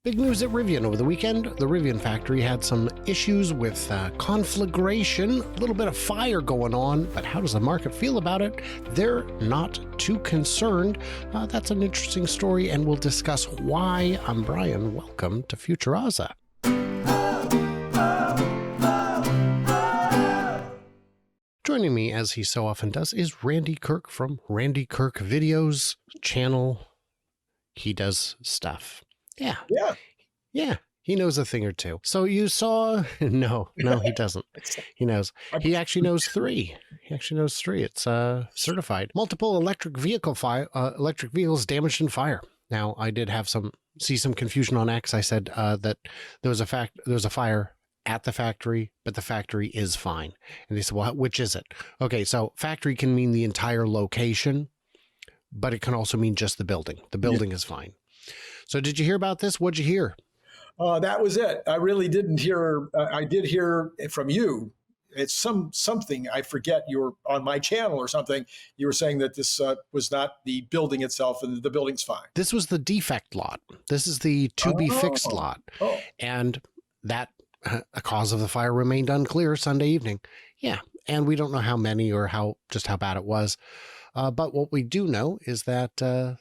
Big news at Rivian over the weekend. The Rivian factory had some issues with conflagration, a little bit of fire going on, but how does the market feel about it? They're not too concerned. That's an interesting story, and we'll discuss why. I'm Brian. Welcome to Futuraza. Joining me, as he so often does, is Randy Kirk from Randy Kirk Videos channel. He does stuff. Yeah. He knows a thing or two. So you saw, no, he doesn't. He knows. He actually knows three. It's certified. Multiple electric vehicles damaged in fire. Now, I did have some confusion on X. I said that there was a fire at the factory, but the factory is fine. And they said, well, which is it? Okay, so factory can mean the entire location, but it can also mean just the building. The building is fine. So did you hear about this? What'd you hear? That was it. I really didn't hear. I did hear from you. It's something, I forget, you were on my channel or something. You were saying that this was not the building itself and the building's fine. This was the defect lot. This is the to be fixed lot. Oh. And that a cause of the fire remained unclear Sunday evening. Yeah. And we don't know how many or just how bad it was. But what we do know is that the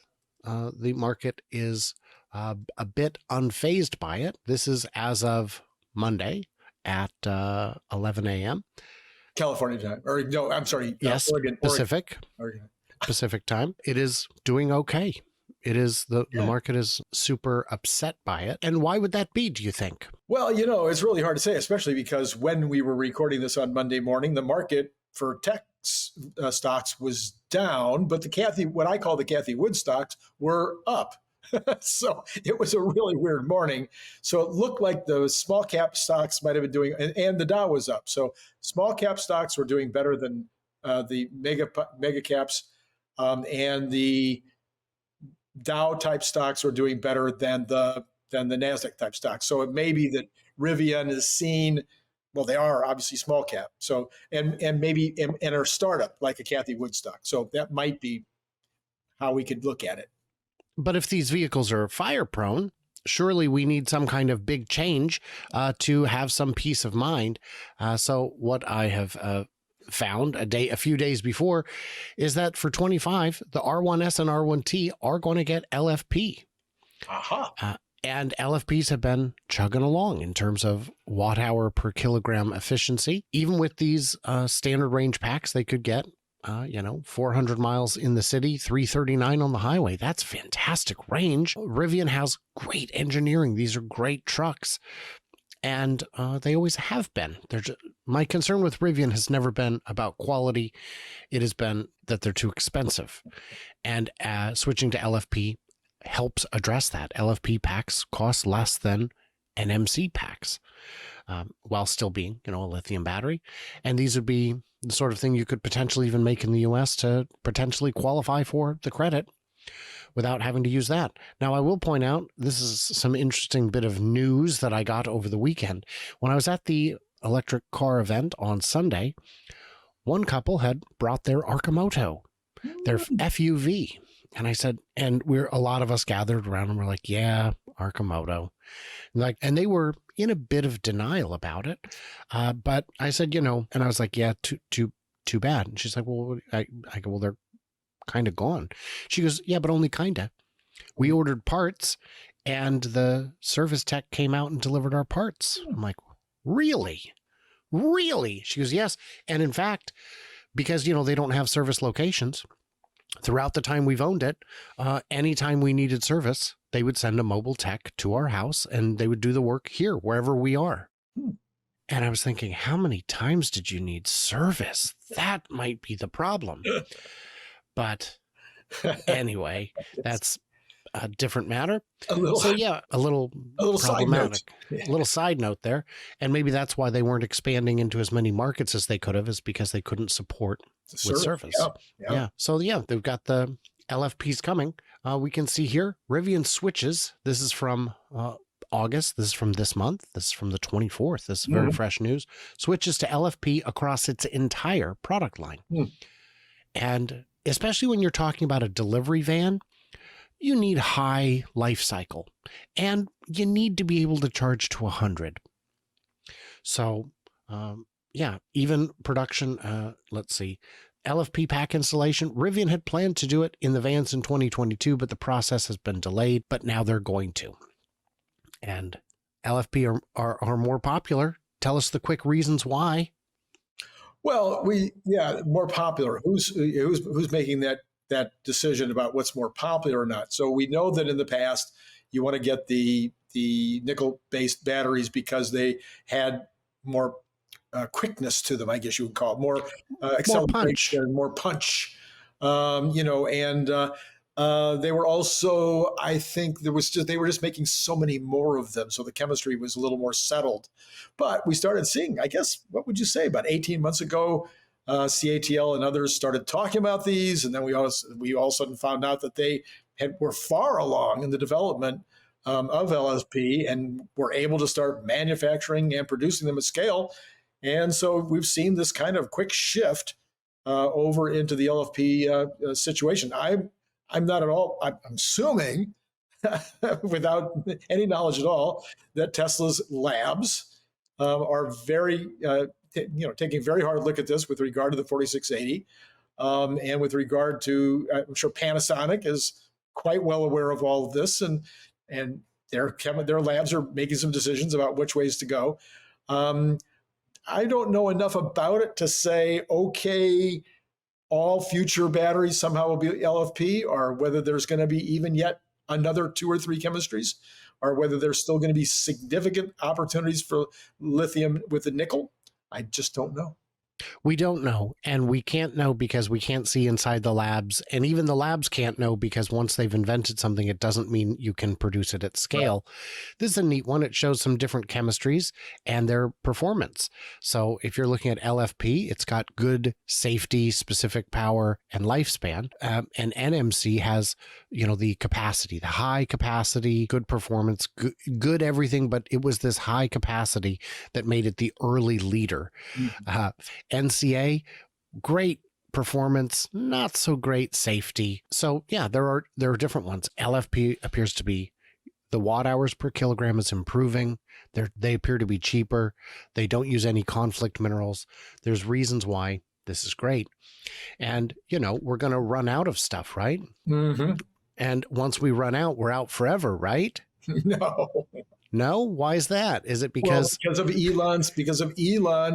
market is a bit unfazed by it. This is as of Monday at 11 a.m. California time. Or no, I'm sorry. Yes, Oregon. Pacific. Oregon. Pacific time. It is doing okay. It is the market is super upset by it. And why would that be, do you think? Well, it's really hard to say, especially because when we were recording this on Monday morning, the market for tech stocks was down, but what I call the Cathie Wood stocks were up. So it was a really weird morning. So it looked like the small cap stocks might have been doing, and the Dow was up. So small cap stocks were doing better than the mega caps, and the Dow type stocks were doing better than the NASDAQ type stocks. So it may be that Rivian is seen. Well, they are obviously small cap. So and maybe and are startup like a Cathie Wood stock. So that might be how we could look at it. But if these vehicles are fire prone, surely we need some kind of big change to have some peace of mind. So what I have found a few days before is that for 25, the R1S and R1T are going to get LFP. And LFPs have been chugging along in terms of watt hour per kilogram efficiency. Even with these standard range packs, they could get 400 miles in the city, 339 on the highway. That's fantastic range. Rivian has great engineering. These are great trucks. And they always have been. My concern with Rivian has never been about quality. It has been that they're too expensive. And switching to LFP helps address that. LFP packs cost less than NMC packs, while still being, a lithium battery. And these would be the sort of thing you could potentially even make in the US to potentially qualify for the credit without having to use that. Now, I will point out, this is some interesting bit of news that I got over the weekend. When I was at the electric car event on Sunday, one couple had brought their Arcimoto, their FUV. And I said, and a lot of us gathered around and we're like, yeah, Arcimoto. And they were in a bit of denial about it. But I said, and I was like, yeah, too bad. And she's like, well, I go, well, they're kind of gone. She goes, yeah, but only kind of. We ordered parts and the service tech came out and delivered our parts. I'm like, really? Really? She goes, yes. And in fact, because, they don't have service locations, throughout the time we've owned it, anytime we needed service, they would send a mobile tech to our house and they would do the work here, wherever we are. And I was thinking, how many times did you need service? That might be the problem. But anyway, that's a different matter. A little problematic. A little side note there. And maybe that's why they weren't expanding into as many markets as they could have, is because they couldn't support with service. Yeah. So they've got the LFPs coming. We can see here, Rivian switches. This is from August. This is from this month. This is from the 24th. This is very fresh news. Switches to LFP across its entire product line. And especially when you're talking about a delivery van, you need high life cycle, and you need to be able to charge to 100. So, yeah, even production, let's see, LFP pack installation. Rivian had planned to do it in the vans in 2022, but the process has been delayed, but now they're going to. And LFP are more popular. Tell us the quick reasons why. Well, more popular. Who's making that decision about what's more popular or not? So we know that in the past you want to get the nickel-based batteries because they had more quickness to them, I guess you would call it, more acceleration, more punch. And they were also, I think they were just making so many more of them, so the chemistry was a little more settled. But we started seeing, I guess, what would you say, about 18 months ago, CATL and others started talking about these, and then we all of a sudden found out that they were far along in the development of LFP and were able to start manufacturing and producing them at scale. And so we've seen this kind of quick shift over into the LFP situation. I'm not at all, I'm assuming, without any knowledge at all, that Tesla's labs are very, taking a very hard look at this with regard to the 4680. And with regard to, I'm sure Panasonic is quite well aware of all of this, and their labs are making some decisions about which ways to go. I don't know enough about it to say, okay, all future batteries somehow will be LFP, or whether there's going to be even yet another 2 or 3 chemistries, or whether there's still going to be significant opportunities for lithium with the nickel. I just don't know. We don't know, and we can't know because we can't see inside the labs, and even the labs can't know because once they've invented something, it doesn't mean you can produce it at scale. Right. This is a neat one. It shows some different chemistries and their performance. So if you're looking at LFP, it's got good safety, specific power, and lifespan. And NMC has, the capacity, the high capacity, good performance, good everything, but it was this high capacity that made it the early leader. Mm-hmm. NCA, great performance, not so great safety. So yeah, there are different ones. LFP appears to be, the watt hours per kilogram is improving. They appear to be cheaper. They don't use any conflict minerals. There's reasons why this is great. And, we're going to run out of stuff, right? Mm-hmm. And once we run out, we're out forever, right? No? Why is that? Is it because Elon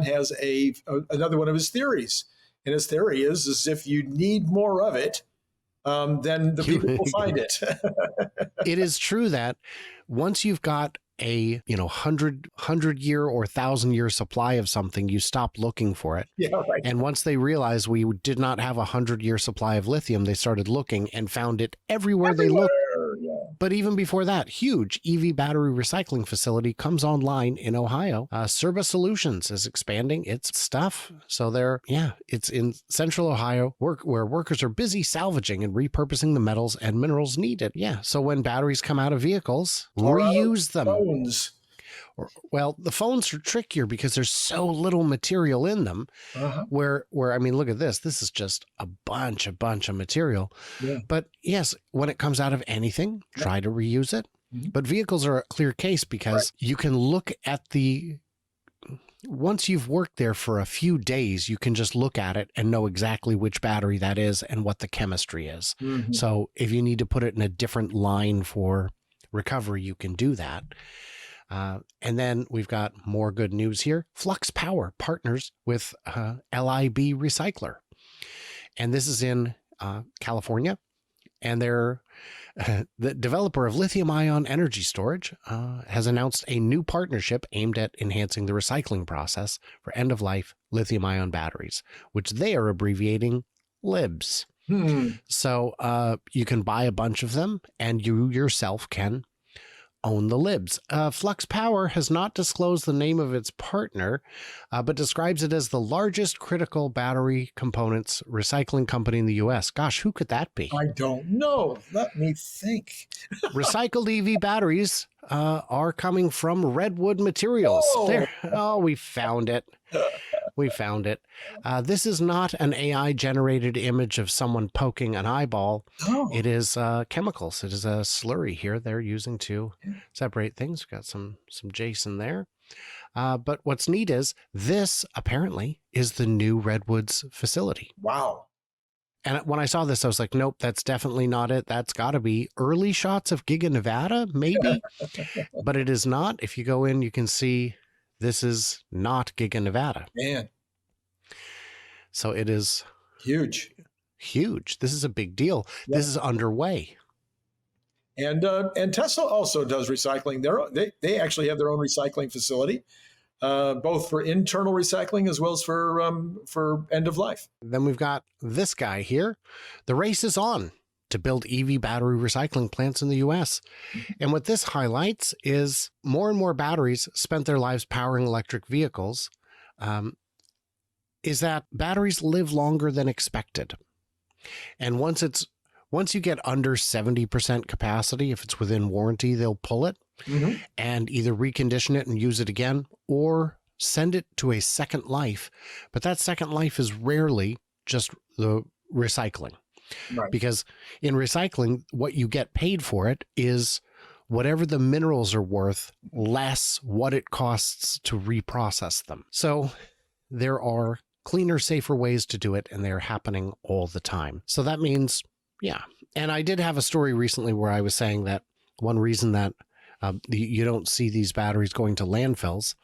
has another one of his theories. And his theory is if you need more of it, then the people will find it. It is true that once you've got a 100-year or 1,000-year supply of something, you stop looking for it. Yeah, right. And once they realized we did not have a 100-year supply of lithium, they started looking and found it everywhere. They looked. Yeah. But even before that, huge EV battery recycling facility comes online in Ohio. Cirba Solutions is expanding its stuff. So it's in central Ohio where workers are busy salvaging and repurposing the metals and minerals needed. Yeah. So when batteries come out of vehicles, reuse them. Phones. Well, the phones are trickier because there's so little material in them. Uh-huh. Where I mean, look at this. This is just a bunch of material. Yeah. But yes, when it comes out of anything, try to reuse it. Mm-hmm. But vehicles are a clear case because you can look at once you've worked there for a few days, you can just look at it and know exactly which battery that is and what the chemistry is. Mm-hmm. So if you need to put it in a different line for recovery, you can do that. And then we've got more good news here. Flux Power partners with LIB Recycler. And this is in California. And they're the developer of lithium-ion energy storage has announced a new partnership aimed at enhancing the recycling process for end-of-life lithium-ion batteries, which they are abbreviating LIBs. So you can buy a bunch of them and you yourself can own the libs. Flux Power has not disclosed the name of its partner, but describes it as the largest critical battery components recycling company in the U.S. Gosh, who could that be? I don't know. Let me think. Recycled EV batteries are coming from redwood materials. Oh, we found it. We found it. This is not an AI generated image of someone poking an eyeball. Oh, It is chemicals. It is a slurry here they're using to separate things. We've got some Jason there. But what's neat is this apparently is the new Redwoods facility. wow. And when I saw this, I was like, nope, that's definitely not it. That's got to be early shots of Giga Nevada, maybe. But it is not. If you go in, you can see this is not Giga Nevada. Man, So it is huge. huge. This is a big deal. Yeah. This is underway. And Tesla also does recycling. They actually have their own recycling facility, both for internal recycling as well as for end of life. Then we've got this guy here. The race is on to build EV battery recycling plants in the US. And what this highlights is more and more batteries spent their lives powering electric vehicles. Is that batteries live longer than expected. And once you get under 70% capacity, if it's within warranty, they'll pull it and either recondition it and use it again or send it to a second life. But that second life is rarely just the recycling. Right. Because in recycling, what you get paid for it is whatever the minerals are worth, less what it costs to reprocess them. So there are cleaner, safer ways to do it, and they're happening all the time. So that means, yeah. And I did have a story recently where I was saying that one reason that you don't see these batteries going to landfills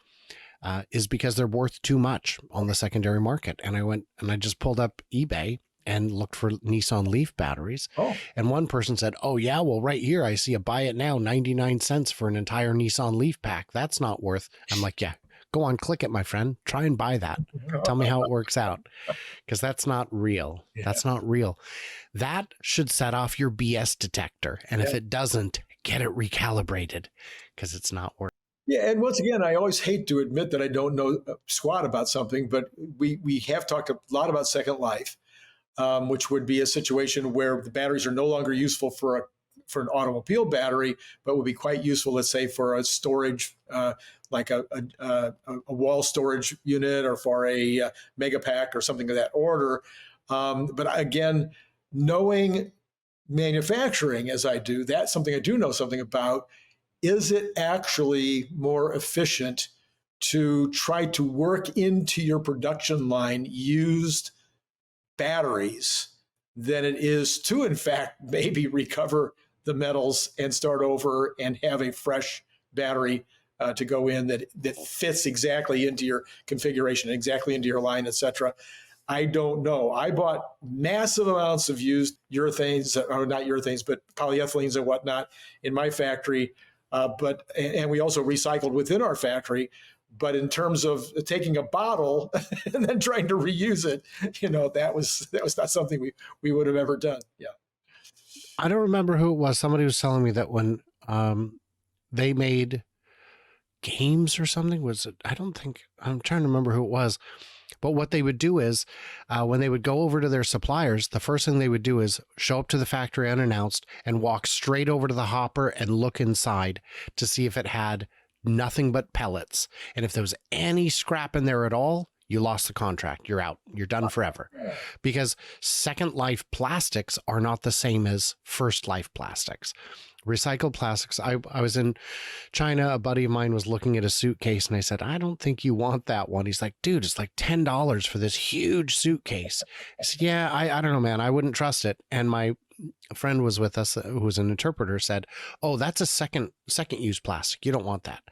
is because they're worth too much on the secondary market. And I went and I just pulled up eBay and looked for Nissan Leaf batteries. Oh. And one person said, oh, yeah, well, right here, I see a buy it now, 99 cents for an entire Nissan Leaf pack. That's not worth. I'm like, yeah, go on, click it, my friend. Try and buy that. Tell me how it works out. Because that's not real. Yeah. That's not real. That should set off your BS detector. And if it doesn't, get it recalibrated because it's not working. Yeah, and once again, I always hate to admit that I don't know squat about something, but we have talked a lot about Second Life, which would be a situation where the batteries are no longer useful for an automobile battery, but would be quite useful, let's say, for a storage, like a wall storage unit or for a mega pack or something of that order. But again, knowing manufacturing as I do, that's something I do know something about. Is it actually more efficient to try to work into your production line used batteries than it is to, in fact, maybe recover the metals and start over and have a fresh battery to go in that fits exactly into your configuration, exactly into your line, et cetera? I don't know. I bought massive amounts of used urethanes, or not urethanes, but polyethylenes and whatnot in my factory. And we also recycled within our factory. But in terms of taking a bottle and then trying to reuse it, that was not something we would have ever done. Yeah. I don't remember who it was. Somebody was telling me that when they made games or something, I'm trying to remember who it was. But what they would do is when they would go over to their suppliers, the first thing they would do is show up to the factory unannounced and walk straight over to the hopper and look inside to see if it had nothing but pellets. And if there was any scrap in there at all, you lost the contract. You're out. You're done forever. Because second life plastics are not the same as first life plastics. Recycled plastics. I was in China. A buddy of mine was looking at a suitcase and I said, I don't think you want that one. He's like, dude, it's like $10 for this huge suitcase. I said, yeah, I don't know, man. I wouldn't trust it. And my friend was with us, who was an interpreter, said, oh, that's a second use plastic. You don't want that.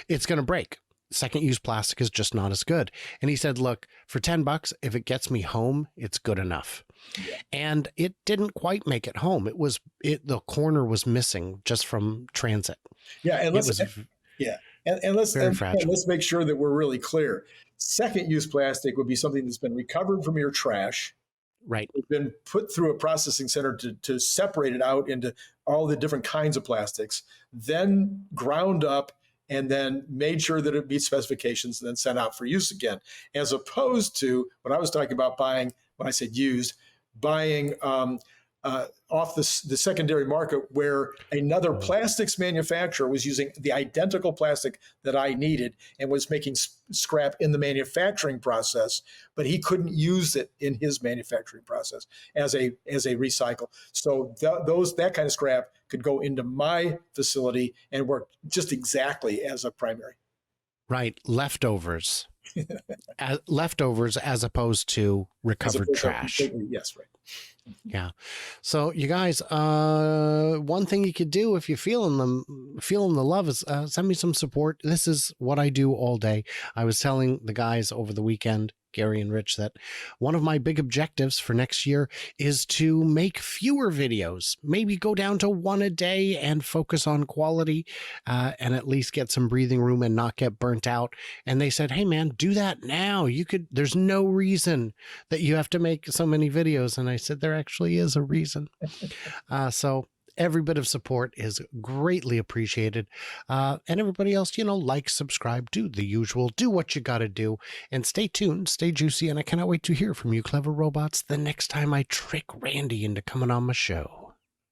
It's going to break. Second use plastic is just not as good. And he said, look, for $10, if it gets me home, it's good enough. Yeah. And it didn't quite make it home. The corner was missing just from transit. Yeah. And let's make sure that we're really clear. Second use plastic would be something that's been recovered from your trash. Right. It's been put through a processing center to separate it out into all the different kinds of plastics, then ground up and then made sure that it meets specifications and then sent out for use again, as opposed to what I was talking about buying, when I said used, buying off the secondary market where another plastics manufacturer was using the identical plastic that I needed and was making scrap in the manufacturing process, but he couldn't use it in his manufacturing process as a recycle. So that kind of scrap could go into my facility and work just exactly as a primary. Right. Leftovers. Leftovers as opposed to recovered trash. Yes, right. Yeah. So you guys, one thing you could do if you're feeling the love is send me some support. This is what I do all day. I was telling the guys over the weekend, Gary and Rich, that one of my big objectives for next year is to make fewer videos, maybe go down to one a day and focus on quality, and at least get some breathing room and not get burnt out. And they said, hey man, do that now. There's no reason that you have to make so many videos. And I said, there actually is a reason. So every bit of support is greatly appreciated. And everybody else, like, subscribe, do the usual, do what you got to do, and stay tuned, stay juicy. And I cannot wait to hear from you, clever robots, the next time I trick Randy into coming on my show.